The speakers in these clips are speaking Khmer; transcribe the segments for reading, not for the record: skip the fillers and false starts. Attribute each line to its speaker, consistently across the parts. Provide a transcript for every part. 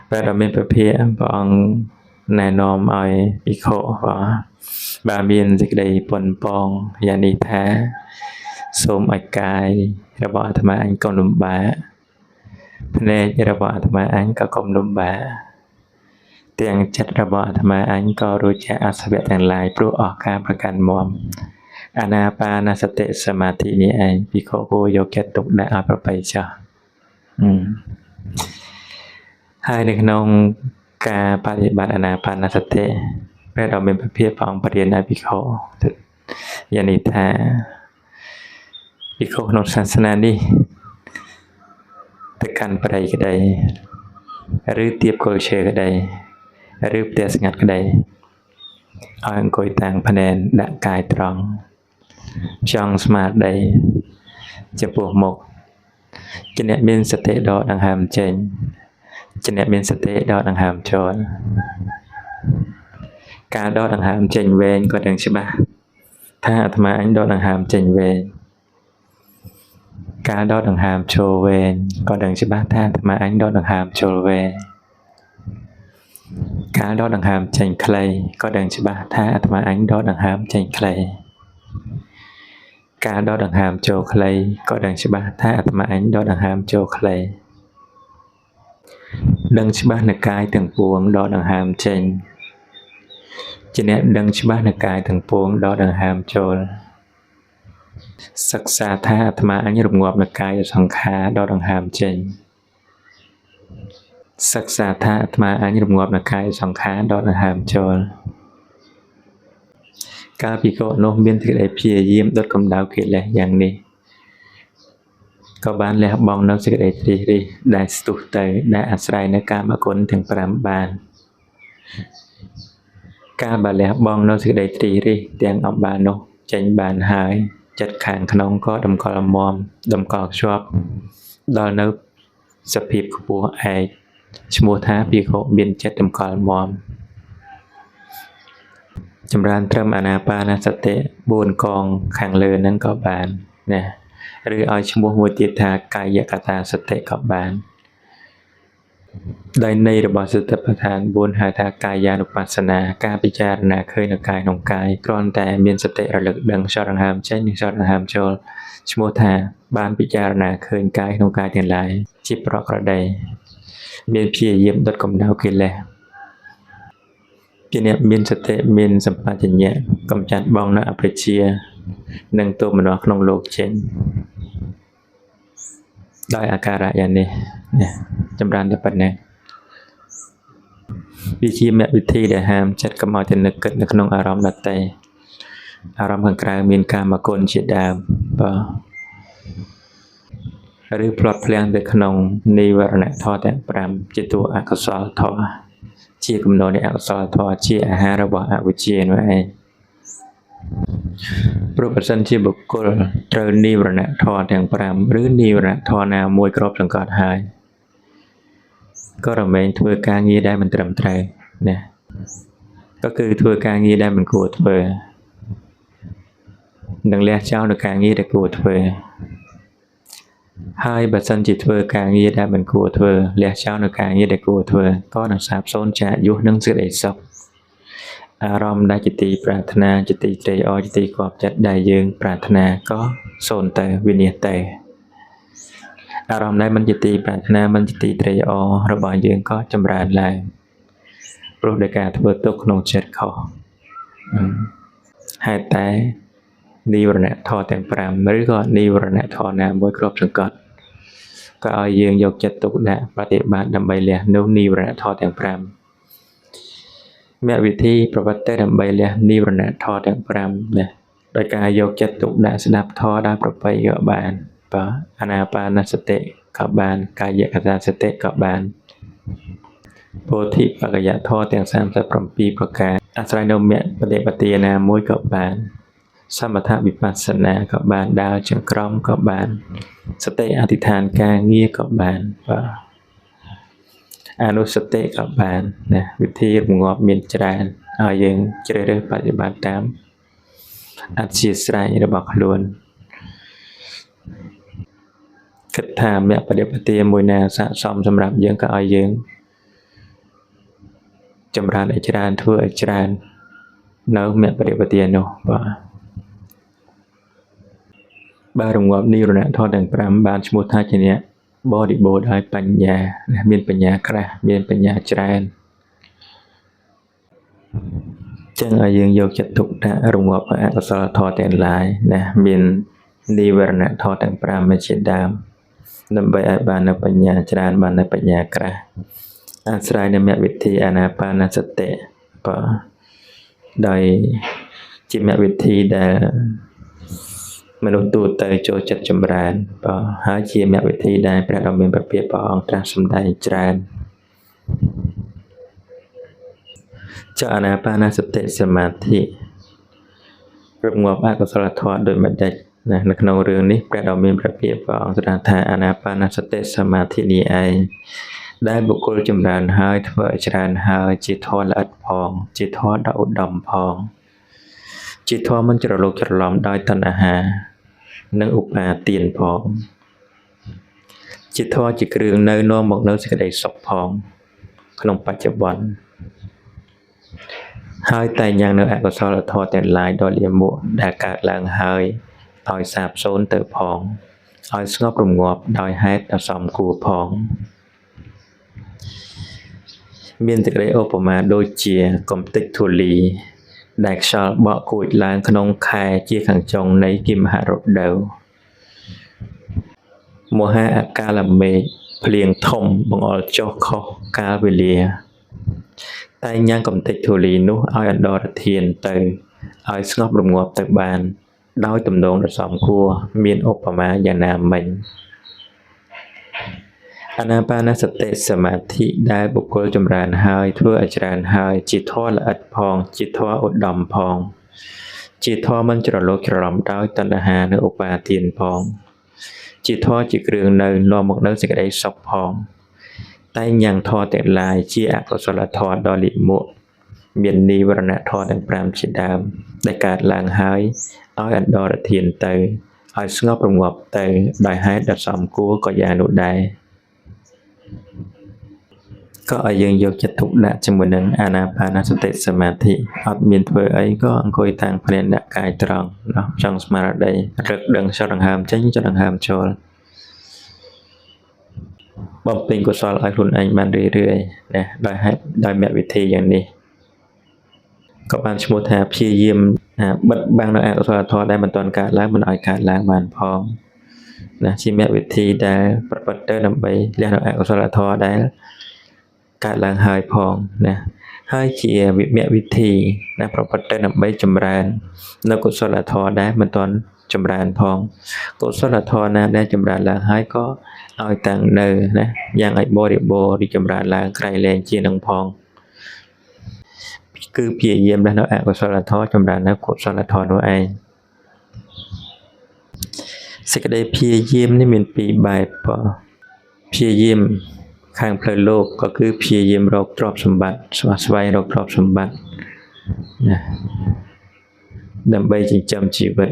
Speaker 1: và đặc biệtประเภทបងណែនាំឲ្យភិក្ខុបើមានសេចក្តីប៉ុនប៉ងយ៉ាងនេះថាសូមឲ្យកាយរបស់អាត្មាអញកុំលំបាកភ្នែករបស់អាត្មាអញក៏កុំលំបាកទាំងចិត្តរបស់អាត្មាអញក៏រួចចាកអសវៈទាំងឡាយព្រោះអស់ការប្រកាន់មាំអានាបានសតិសមាធិនេះឯងភិក្ខុគួរយកចិត្តទុកដាក់ឲ្យប្របីចោះហើយនៅក្នុងការបប្រតិបត្តិអានាបានសតិព្រះដ៏មានព្រះភាពព្រះអង្គបរិញ្ញាភិក្ខុយ៉ាងនេះថាភិក្ខុក្នុងសាសនានេះទៅកាន់បរិយក្តីឬទៀបគល់ឈើក្តីឬផ្ទះស្ងាត់ក្តីឲ្យអង្គុយតាំងភ្នែនដាក់កាយត្រង់ចង់ស្មារតីចំពោះមុខជាអ្នកមានសតិដកដង្ហើមចេញជាអ្នកមានសតិដកដង្ហើមចូលការដកដង្ហើមចេញវែងក៏ដឹងច្បាស់ថាអាត្មាអញដកដង្ហើមចេញវែងការដកដង្ហើមចូលវែងក៏ដឹងច្បាស់ថាអាត្មាអញដកដង្ហើមចូលវែងការដកដង្ហើមចេញខ្លីក៏ដឹងច្បាស់ថាអាត្មាអញដកដង្ហើមចេញខ្លីការដកដង្ហើមចូលខ្លីក៏ដឹងច្បាស់ថាអាត្មាអញដកដង្ហើមចូលខ្លីដឹងច្បាស់នៅកាយទាំងពួងដកដង្ហើមចេញជាអ្នកដឹងច្បាស់នៅកាយទាំងពួងដកដង្ហើមចូលសិក្សាថាអាត្មាអញរងាប់នៅកាយសង្ខារដកដង្ហើមចេញសិក្សាថាអាត្មាអញរងាប់នៅកាយសង្ខារដកដង្ហើមចូលកាលភិក្ខុនោះមានសេចក្តីព្យាយាមដុតកម្ដៅកិលេសយ៉ាងនេះក៏បានលះបង់នៅសេចក្តីទ្រិះរិះដែលស្ទុះទៅដែលអាស្រ័យនៅកាមគុណទាំង5បានការបើលះបង់នៅសេចក្តីទ្រិះរិះទាំង10បាននោះចេញបានហើយចិត្តខាងក្នុងក៏តម្កល់មមតម្កល់ខ្ជាប់ដល់នៅសភាពខ្ពស់ឯកឈ្មោះថាភិក្ខុមានចិត្តតម្កល់មមចម្រើនត្រឹមអានាបានសតិ4កងខាងលើហ្នឹងក៏បានណាឬឲ្យឈ្មោះមួយទៀតថាកាយកតាសតិក៏បានដោយន័យរបស់សតិប្បដ្ឋាន4ហៅថាកាយានុបស្សនាការពិចារណាឃើញនៅកាយក្នុងកាយគ្រាន់តែមានសតិរលឹកដឹងខ្យល់ដង្ហើមចេញនិងខ្យល់ដង្ហើមចូលឈ្មោះថាបានពិចារណាឃើញកាយក្នុងកាយទាំងឡាយជាប្រក្រតីមានព្យាយាមដុតកម្ដៅកិលេសជាអ្នកមានសតិមានសម្បជញ្ញៈកំចាត់បងនៅអបិជ្ជានិងទោមនស្សក្នុងលោកចេញដោយអាការៈយ៉ាងនេះចម្រើនតែប៉ុណ្ណេះវាជាមគ្គវិធីដែលហាមចិត្តកុំឲ្យទៅនឹកគិតនៅក្នុងអារម្មណ៍ដទៃអារម្មណ៍ខាងក្រៅមានកាមគុណជាដើមឬផ្លត់ភ្លាំងទៅក្នុងនិវរណធម៌ទាំង5ជាតួអកុសលធម៌ជាគំនរនៃអកុសលធម៌ជាអាហាររបស់អវិជ្ជានោះឯងព្រោះបើសិនជាបុគ្គលត្រូវនិវរណធម៌ទាំង5ឬនិវរណធម៌ណាមួយគ្របសង្កត់ហើយក៏រមែងធ្វើការងារដែលមិនត្រឹមត្រូវណាក៏គឺធ្វើការងារដែលមិនគួរធ្វើនឹងលះចោលនៅការងារដែលគួរធ្វើហើយបើសិនជាធ្វើការងារដែលមិនគួរធ្វើលះចោលនៅការងារដែលគួរធ្វើក៏នឹងសាបសូន្យចាកយុះនឹងសេចក្តីសុខអារម្មណ៍ដែលជាទីប្រាថ្នាជាទីត្រេកអរជាទីគប់ចិត្តដែលយើងប្រាថ្នាក៏សូន្យទៅវិនិច្ឆ័យទៅអារម្មណ៍ដែលមិនជាទីប្រាថ្នាមិនជាទីត្រេកអររបស់យើងក៏ចម្រើនឡើងព្រោះដោយការធ្វើទុកក្នុងចិត្តខុសហេតុតែនិវរណធម៌ទាំង5ឬក៏និវរណធម៌ណាមួយគ្របសង្កត់ក៏ឲ្យយើងយកចិត្តទុកដាក់បប្រតិបត្តិដើម្បីលះនោះនិវរណធម៌ទាំង5មគ្គវិធីប្រវត្តិដើម្បីលះនិវរណធម៌ទាំង5នេះដោយការយកចិត្តទុកដាក់ស្ដាប់ធម៌ដោយប្រពៃក៏បានអានាបានសតិក៏បានកាយកតាសតិក៏បានពោធិបក្ខយធម៌ទាំង37ប្រការអាស្រ័យនៅមគ្គបដិបទាណាមួយក៏បានសមថវិបស្សនាក៏បានដើរចង្ក្រមក៏បានសតិអធិដ្ឋានការងារក៏បានអនុសតិក៏បានណាវិធីរងាប់មានច្រើនឲ្យយើងជ្រើសរើសបប្រតិបត្តិតាមអធិស្រ័យរបស់ខ្លួនគិតថាមគ្គបដិបទាមួយណាស័ក្តិសមសម្រាប់យើងក៏ឲ្យយើង ចម្រើនឲ្យច្រើនធ្វើឲ្យច្រើននៅមគ្គបរិបទាននោះបាទរងាប់និរណធម៌ទាំង5បានឈ្មោះថាជាអ្នកបរិបូរដោយបញ្ញាមានបញ្ញាក្រាស់មានបញ្ញាច្រើនចឹងឲ្យយើងយកចិត្តទុកដាក់រងាប់អកុសលធម៌ទាំងឡាយណាមាននិវរណធម៌ទាំង5ជាដើមដើម្បីឲ្យបាននៅបញ្ញាច្រើនបាននៅបញ្ញាក្រាស់អាស្រ័យនៅមគ្គវិធីអាណាបានសតិបាទដោយជាមគ្គវិធីដែលមនុស្សទូទៅចូលចិត្តចម្រើនបាទហើយជាមគ្គវិធីដែលព្រះដ៏មានព្រះភាពព្រះអង្គត្រាស់សម្ដែងច្រើនចអាណាបានសតិសមាធិរងាប់អកុសលធម៌ដោយម្ដេចណានៅក្នុងរឿងនេះព្រះដ៏មានព្រះភាពព្រះអង្គត្រាស់ថាអាណាបានសតិសមាធិនេះឯងដែលបុគ្គលចម្រើនហើយធ្វើឲ្យច្រើនហើយជាធម៌ល្អិតផងជាធម៌ដ៏ឧត្តមផងជាធម៌មិនច្រឡូកច្រឡំដោយតណ្ហានិងឧបាទានផងជាធម៌ជាគ្រឿងនៅនាំមកនៅសេចក្តីសុខផងក្នុងបច្ចុប្បន្នហើយតែយ៉ាងនៅអកុសលធម៌ទាំងឡាយដ៏លាមកដែលកើតឡើងហើយឲ្យសាបសូន្យទៅផងឲ្យស្ងប់រងាប់ដោយហេតុដ៏សមគួរផងមានសេចក្តីឧបមាដូចជាកំទេចធូលីដែលខ្យល់បក់គួចឡើងក្នុងខែជាខាងចុងនៃគិមហរដូវមហាអកាលមេឃភ្លៀងធំបង្អុរចុះខុសកាលវេលាតែញ៉ាំងកំទេចធូលីនោះឲ្យអន្តរធានទៅឲ្យស្ងប់រងាប់ទៅបានដោយទំនងដ៏សមគួរមានឧបមាយ៉ាងណាមិញអាណាបានសតិសមាធិដែលបុគ្គលចម្រើនហើយធ្វើឲ្យច្រើនហើយជាធម៌ល្អិតផងជាធម៌ឧត្តមផងជាធម៌មិនច្រឡូកច្រឡំដោយតណ្ហានិងឧបាទានផងជាធម៌ជាគ្រឿងនៅនាំមកនៅសេចក្តីសុខផងតែញ៉ាំងធម៌ទាំងឡាយជាអកុសលធម៌ដ៏លាមកមាននិវរណធម៌ទាំង5ជាដើមដែលកើតឡើងហើយឲ្យអន្តរធានទៅឲ្យស្ងប់រងាប់ទៅដោយហេតុដ៏សមគួរក៏យ៉ាងនោះដែរក៏ឲ្យយើងយកចិត្តទុកដាក់ជាមួយនឹងអាណាបានសតិសមាធិអត់មានធ្វើអីក៏អង្គុយតាំងភ្នែកដាក់កាយត្រង់ចង់ស្មារតីរឹកដឹងចត់ដង្ហើមចេញចត់ដង្ហើមចូលបំពេញកុសលឲ្យខ្លួនឯងបានរឿយៗណាដោយហេតុដោយមគ្គវិធីយ៉ាងនេះក៏បានឈ្មោះថាព្យាយាមបិទបាំងនៅអកុសលធម៌ដែលមិនទាន់កើតឡើងមិនឲ្យកើតឡើងបានផងណាជាមគ្គវិធីដែលប្រព្រឹត្តទៅដើម្បីលះនៅអកុសលធម៌ដែលកើតឡើងហើយផងណាហើយជាមគ្គវិធីណាប្រព្រឹត្តទៅដើម្បីចម្រើននៅកុសលធម៌ដែលមិនទាន់ចម្រើនផងកុសលធម៌ណាដែលចម្រើនឡើងហើយក៏ឲ្យតាំងនៅណាយ៉ាងឲ្យបរិបូរណ៍រីចម្រើនឡើងក្រៃលែងជានឹងផងគឺព្យាយាមនៅអកុសលធម៌ចម្រើននៅកុសលធម៌នោះឯងសេចក្តីព្យាយាមនេះមានពីរបែបព្យាយាមខាងផ្លូវលោកក៏គឺព្យាយាមរកទ្រព្យសម្បត្តិស្វែងរកទ្រព្យសម្បត្តិណាដើម្បីចិញ្ចឹមជីវិត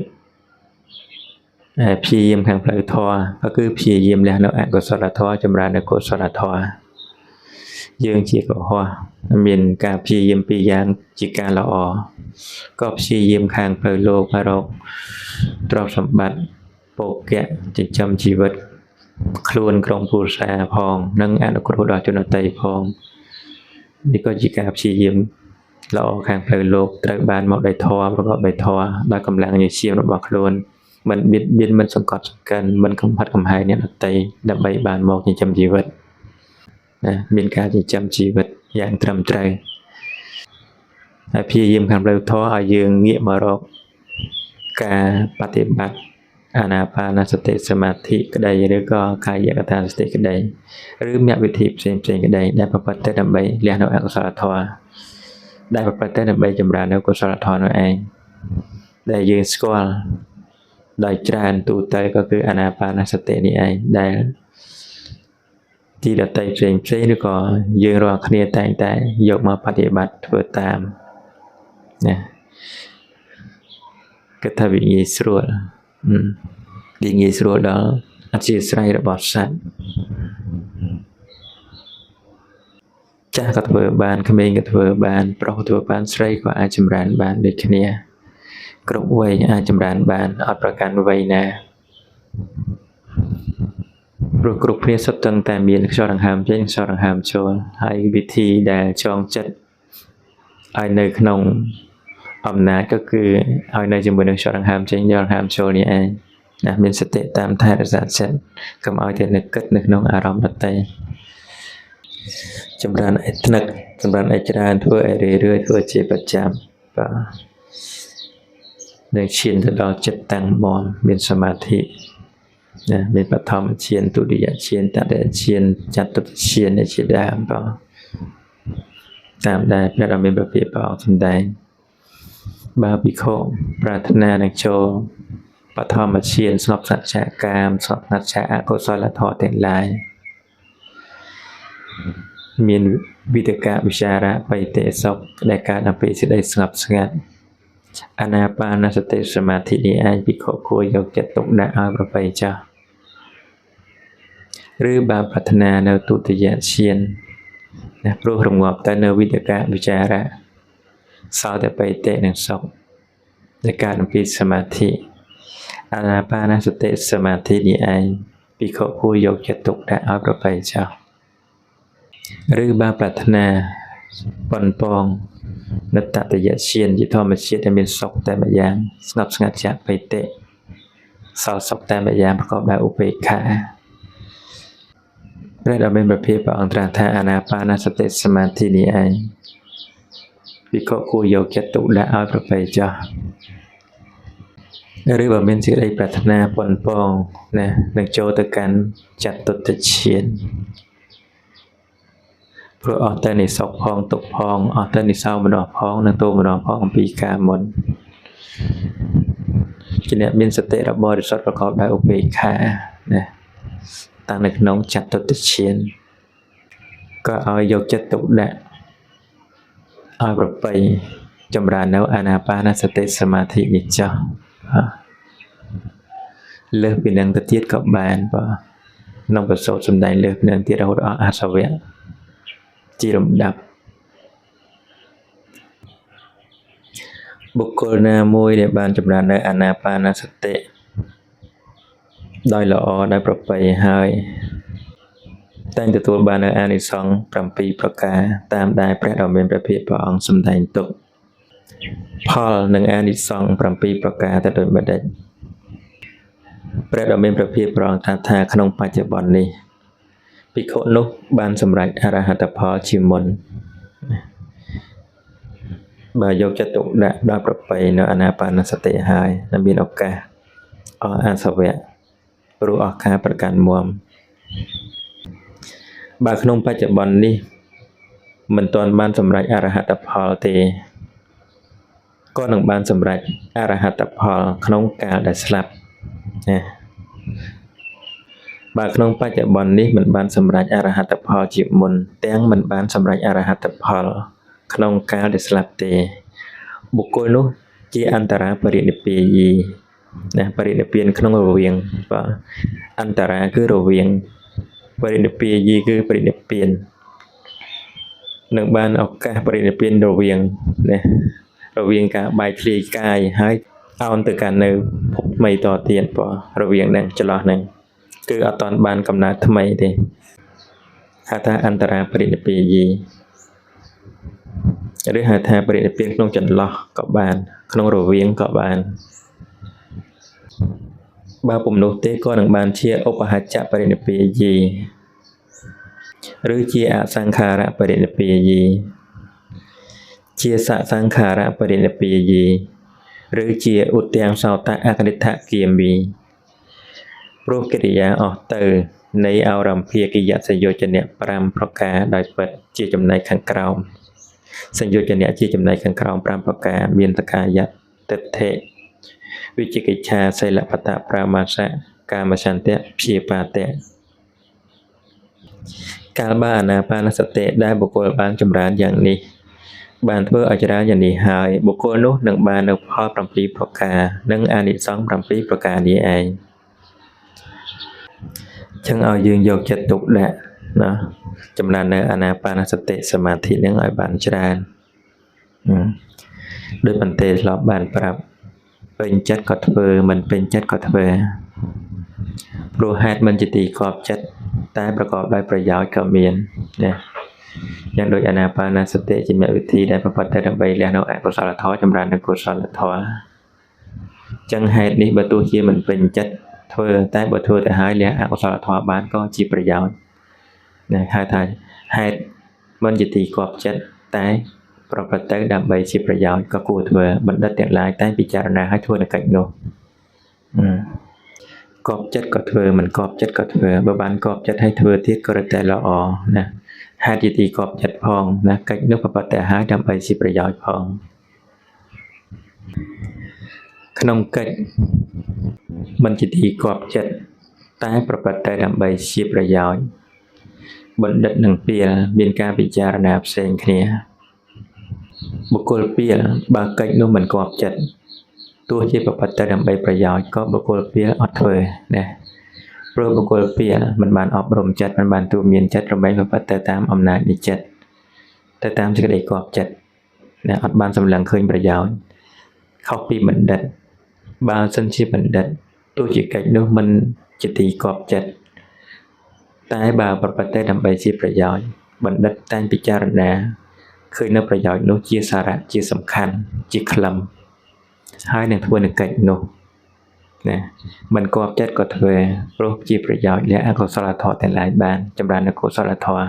Speaker 1: ព្យាយាមខាងផ្លូវធម៌ក៏គឺព្យាយាមលះនៅអកុសលធម៌ចម្រើននៅកុសលធម៌យើងជាកុហកមានការព្យាយាមពីរយ៉ាងជាការល្អក៏ព្យាយាមខាងផ្លូវលោករកទ្រព្យសម្បត្តិភោគៈចិញ្ចឹមជីវិតខ្លួនក្រុមគ្រួសារផងនិងអនុគ្រោះដល់ជនដទៃផងនេះក៏ជាការព្យាយាមល្អខាងផ្លូវលោកត្រូវបានមកដោយធម៌ប្រកបដោយធម៌ដោយកម្លាំងញើសឈាមរបស់ខ្លួនមិនបៀតបៀនមិនសង្កត់សង្កិនមិនកំផិតកំហែងអ្នកដទៃដើម្បីបានមកចិញ្ចឹមជីវិតណាមានការចិញ្ចឹមជីវិតយ៉ាងត្រឹមត្រូវហើយព្យាយាមខាងផ្លូវធម៌ឲ្យយើងងាកមករកការបប្រតិបត្តិអាណាបានសតិសមាធិក្តីឬក៏កាយកតាសតិក្តីឬមគ្គវិធីផ្សេងៗក្តីដែលប្រព្រឹត្តទៅដើម្បីលះនៅអកុសលធម៌ដែលប្រព្រឹត្តទៅដើម្បីចម្រើននៅកុសលធម៌នោះឯងដែលយើងស្គាល់ដោយច្រើនទូទៅក៏គឺអាណាបានសតិនេះឯងដែលទីដតីផ្សេងឬក៏យើងរាល់គ្នាតែងតែយកមកបប្រតិបត្តិធ្វើតាមណាគឺថាវាងាយស្រួលវាងាយស្រួលដល់អធិស្ស្រ័យរបស់សត្វ ចាស់ក៏ធ្វើបានក្មេងក៏ធ្វើបានប្រុសធ្វើបានស្រីក៏អាចចម្រើនបានដូចគ្នាគ្រប់វ័យអាចចម្រើនបានអត់ប្រកាន់វ័យណាព្រោះគ្រប់គ្នាសុទ្ធតែមានខ្យល់ដង្ហើមចេញខ្យល់ដង្ហើមចូលហើយវិធីដែលចងចិត្តឲ្យនៅក្នុងអំណាចក៏គឺឲ្យនៅជាមួយនឹងខ្យល់ដង្ហើមចេញខ្យល់ដង្ហើមចូលនេះឯងណាមានសតិតាមថែរក្សាចិត្តកុំឲ្យតែនឹកគិតនៅក្នុងអារម្មណ៍ដទៃចម្រើនឲ្យថ្នឹកចម្រើនឲ្យច្រើនធ្វើឲ្យរឿយៗធ្វើជាប្រចាំបាទនឹងឈានទៅដល់ចិត្តតាំងមនមានសមាធិណាមានបឋមឈានទុតិយឈានតតិយឈានចតុតឈានជាដើមបាទតាមដែលព្រះរាមាព្រះភិក្ខុព្រះអង្គសម្ដែងបើភិក្ខុប្រាថ្នានឹងចូលបឋមឈានស្ងប់សច្ចៈកាមស្ងប់សច្ចៈអកុសលធម៌ទាំងឡាយមានវិតកវិចារបៃតេសុខដែលកើតអំពីសេចក្តីស្ងប់ស្ងាត់អានាបានសតិសមាធិនេះឯងភិក្ខុគួរយកចិត្តទុកដាក់ឲ្យប្រពៃចាស់ឬបើប្រាថ្នានៅទុតិយឈានណាព្រោះរងាប់តែនៅវិតកវិចារៈសោតបៃតេនិងសុខដែលកើតអំពីសមាធិអានាបានសតិសមាធិនេះឯងភិក្ខុគួរយកចិត្តទុកដាក់ឲ្យប្រពៃចាស់ឬបើប្រាថ្នាប៉ុនប៉ងនៅតតិយឈានជាធម្មជាតិដែលមានសុខតែម្យ៉ាងស្ងប់ស្ងាត់ជាបៃតេសោសុខតែម្យ៉ាងប្រកបដោយឧបេក្ខាព្រះដ៏មានព្រះភិក្ខុព្រះអង្គត្រាស់ថាអានាបានសតិសមាធិនេះឯងភិក្ខុគួរយកចិត្តទុកដាក់ឲ្យប្រពៃចាស់ឬបើមានសេចក្តីប្រាថ្នាប៉ុនប៉ងណានឹងចូលទៅកាន់ចតុតឈានព្រោះអស់តែនិសុខផងទុក្ខផងអស់តែនិសោមនស្សផងនិងទោមនស្សផងអំពីការមុនជាអ្នកមានសតិរបរិសុទ្ធប្រកបដោយឧបេក្ខាណាតាំងនៅក្នុងចតុតឈានក៏ឲ្យយកចិត្តទុកដាក់ឲ្យប្រពៃចម្រើននៅអានាបានសតិសមាធិនេះចោះលើសពីនឹងទៅទៀតក៏បានបាទក្នុងប្រសូតសំដែងលើសពីនឹងទៀតរហូតដល់អសវៈជាលំដាប់បុគ្គលណាមួយដែលបានចម្រើននៅអានាបានសតិដោយល្អដោយប្រពៃហើយតែងទទួលបាននៅអានិសង្ស7ប្រការតាមដែលព្រះដ៏មានព្រះភិក្ខុព្រះអង្គសម្ដែងទុកផលនិងអានិសង្ស7ប្រការទៅដូចម្តេចព្រះដ៏មានព្រះភិក្ខុព្រះអង្គថាក្នុងបច្ចុប្បន្ននេះភិក្ខុនោះបានសម្រេចអរហត្តផលជាមុនបើយកចិត្តទុកដាក់ដល់ប្រពៃនៅអានាបានសតិហើយនឹងមានឱកាសអស់អាសវៈព្រោះអស់ការប្រកាន់មាំបើក្នុងបច្ចុប្បន្ននេះមិនទាន់បានសម្រេចអរហត្តផលទេក៏នឹងបានសម្រេចអរហត្តផលក្នុងកាលដែលស្លាប់ណាបើក្នុងបច្ចុប្បន្ននេះមិនបានសម្រេចអរហត្តផលជាមុនទាំងមិនបានសម្រេចអរហត្តផលក្នុងកាលដែលស្លាប់ទេបុគ្គលនោះជាអន្តរាបរិនិព្វាយីណាបរិនិព្វានក្នុងរវាងបាទអន្តរាគឺរវាងបរិនិព្វាយីគឺបរិនិព្វាននឹងបានឱកាសបរិនិព្វានរវាងណារវាងការបែកធ្លាយកាយហើយអោនទៅកាន់នៅភពថ្មីតទៀតបាទរវាងនឹងចន្លោះហ្នឹងគឺអត់តាន់បានកំណើតថ្មីទេហៅថាអន្តរាបរិនិព្វាយីឬហៅថាបរិនិព្វានក្នុងចន្លោះក៏បានក្នុងរវាងក៏បានបើពុំនោះទេក៏នឹងបានជាឧបហច្ចបរិនិព្វាយីឬជាអសង្ខារៈបរិនិព្វាយីជាសសង្ខារៈបរិនិព្វាយីឬជាឧទាំងសោតៈអកនិដ្ឋគាមីព្រោះកិរិយាអស់ទៅនៃអរម្ភាកិយសយោជនៈ5ប្រការដោយពិតជាចំណែកខាងក្រោមសយោជនៈជាចំណែកខាងក្រោម5ប្រការមានតកាយៈទិដ្ឋិវិជិកិច្ឆាសិលបតៈប្រាមាសៈកាមឆន្ទៈព្យាបាទៈកាលបើអានាបានសតិដែលបុគ្គលបានចម្រើនយ៉ាងនេះបានធ្វើឲ្យច្រើនយ៉ាងនេះហើយបុគ្គលនោះនឹងបាននៅផល7ប្រការនិងអានិសង្ស7ប្រការនេះឯងចឹងឲ្យយើងយកចិត្តទុកដាក់ ណាចំណែកនៅអាណាបានសតិសមាធិនឹងឲ្យបានច្រើនដោយបន្ទេធ្លាប់បានប្រាប់ពេញចិត្តក៏ធ្វើមិនពេញចិត្តក៏ធ្វើព្រោះហេតុមិនជាទីគប់ចិត្តតែប្រកបដោយប្រយោជន៍ក៏មានណាយ៉ាងដូចអាណាបានសតិជាមគ្គវិធីដែលប្រព្រឹត្តទៅដើម្បីលះនៅអកុសលធម៌ចម្រើននៅកុសលធម៌ចឹងហេតុនេះបើទោះជាមិនពេញចិត្តធ្វើតែបើធ្វើទៅហើយលះអកុសលធម៌បានក៏ជាប្រយោជន៍ណាហៅថាហេតុមិនជាទីគប់ចិត្តតែប្រព្រឹត្តទៅដើម្បីជាប្រយោជន៍ក៏គួរធ្វើបណ្ឌិតទាំងឡាយតែពិចារណាឲ្យធ្វើនៅកិច្ចនោះគប់ចិត្តក៏ធ្វើមិនគប់ចិត្តក៏ធ្វើបើបានគប់ចិត្តឲ្យធ្វើទៀតក៏រឹតតែល្អណាហេតុជាទីគប់ចិត្តផងណាកិច្ចនោះប្រព្រឹត្តទៅហើយដើម្បីជាប្រយោជន៍ផងក្នុងកិច្ចមិនជាទីគប់ចិត្តតែប្រព្រឹត្តទៅដើម្បីជាប្រយោជន៍បណ្ឌិតនិងពាលមានការពិចារណាផ្សេងគ្នាបុគ្គលពាលបើកិច្ចនោះមិនគប់ចិត្តទោះជាប្រព្រឹត្តទៅដើម្បីប្រយោជន៍ក៏បុគ្គលពាលអត់ធ្វើណាព្រោះបុគ្គលពាលមិនបានអប់រំចិត្តមិនបានទូមានចិត្តរមែងប្រព្រឹត្តទៅតាមអំណាចនៃចិត្តទៅតាមសេចក្តីគប់ចិត្តណាអត់បានសម្លឹងឃើញប្រយោជន៍ខុសពីបណ្ឌិតបើសិនជាបណ្ឌិតទោះជាកិច្ចនោះមិនជាទីគប់ចិត្តតែបើប្រព្រឹត្តទៅដើម្បីជាប្រយោជន៍បណ្ឌិតតែងពិចារណាឃើញនៅប្រយោជន៍នោះជាសារៈជាសំខាន់ជាខ្លឹមហើយនឹងធ្វើនៅកិច្ចនោះណាមិនគប់ចិត្តក៏ធ្វើព្រោះជាប្រយោជន៍លះអកុសលធម៌ទាំងឡាយបានចម្រើននៅកុសលធម៌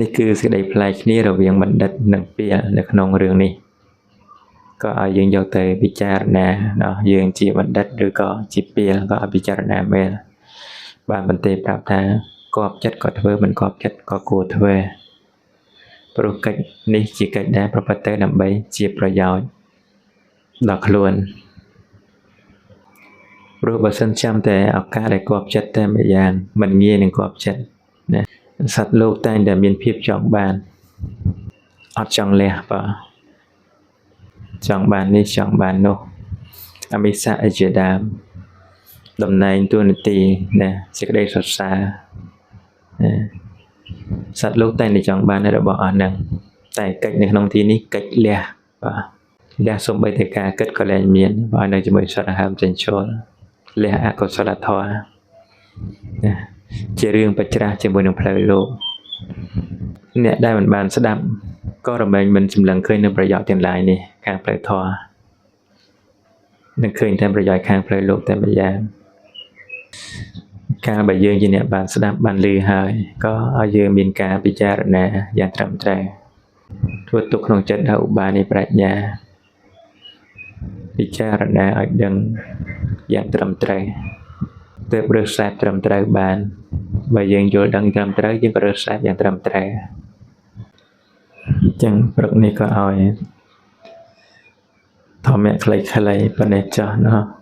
Speaker 1: នេះគឺសេចក្តីប្លែកគ្នារវាងបណ្ឌិតនិងពាលនៅក្នុងរឿងនេះក៏ឲ្យយើងយកទៅពិចារណាដល់យើងជាបណ្ឌិតឬក៏ជាពាលក៏ឲ្យពិចារណាមែនបានបន្ទេប្រាប់ថាគប់ចិត្តក៏ធ្វើមិនគប់ចិត្តក៏គួរធ្វើព្រោះកិច្ចនេះជាកិច្ចដែលប្រព្រឹត្តទៅដើម្បីជាប្រយោជន៍ដល់ខ្លួនព្រោះបើសិនចាំតែឱកាសដែលគប់ចិត្តតែម្យ៉ាងមិនងាយនឹងគប់ចិត្តណាសត្វលោកតែងតែមានភាពចង់បានអត់ចង់លះបាទចង់បាននេះចង់បាននោះអមិសៈជាដើមតំណែងទួនាទីណាសេចក្តីសរសើរណាសត្វលោកតែងតែចង់បានរបស់អស់ហ្នឹងតែកិច្ចនៅក្នុងទីនេះកិច្ចលះបាទលះសំបីតែការគិតក៏លែងមានបើនៅជាមួយសត្វហើមចិញ្ចោលលះអកុសលធម៌ណាជារឿងបច្ច្រាស់ជាមួយនឹងផ្លូវលោកអ្នកដែលមិនបានស្ដាប់ក៏រមែងមិនសម្លឹងឃើញនៅប្រយោជន៍ទាំងឡាយនេះខាងផ្លូវធម៌នឹងឃើញតែប្រយោជន៍ខាងផ្លូវលោកតែម្យ៉ាងកាលបើយើងជាអ្នកបានស្ដាប់បានឮហើយក៏ឲ្យយើងមានការពិចារណាយ៉ាងត្រឹមត្រូវធ្វើទុកក្នុងចិត្តដល់ឧបានៃប្រាជ្ញាពិចារណាឲ្យដឹងយ៉ាងត្រឹមត្រូវទើបរើសស្រាបត្រឹមត្រូវបានបើយើងយល់ដឹងត្រឹមត្រូវយើងក៏រើសស្រាបយ៉ាងត្រឹមត្រូវអញ្ចឹងព្រឹកនេះក៏ឲ្យធម្មៈខ្លីៗប៉ុណ្ណេះចុះណោះ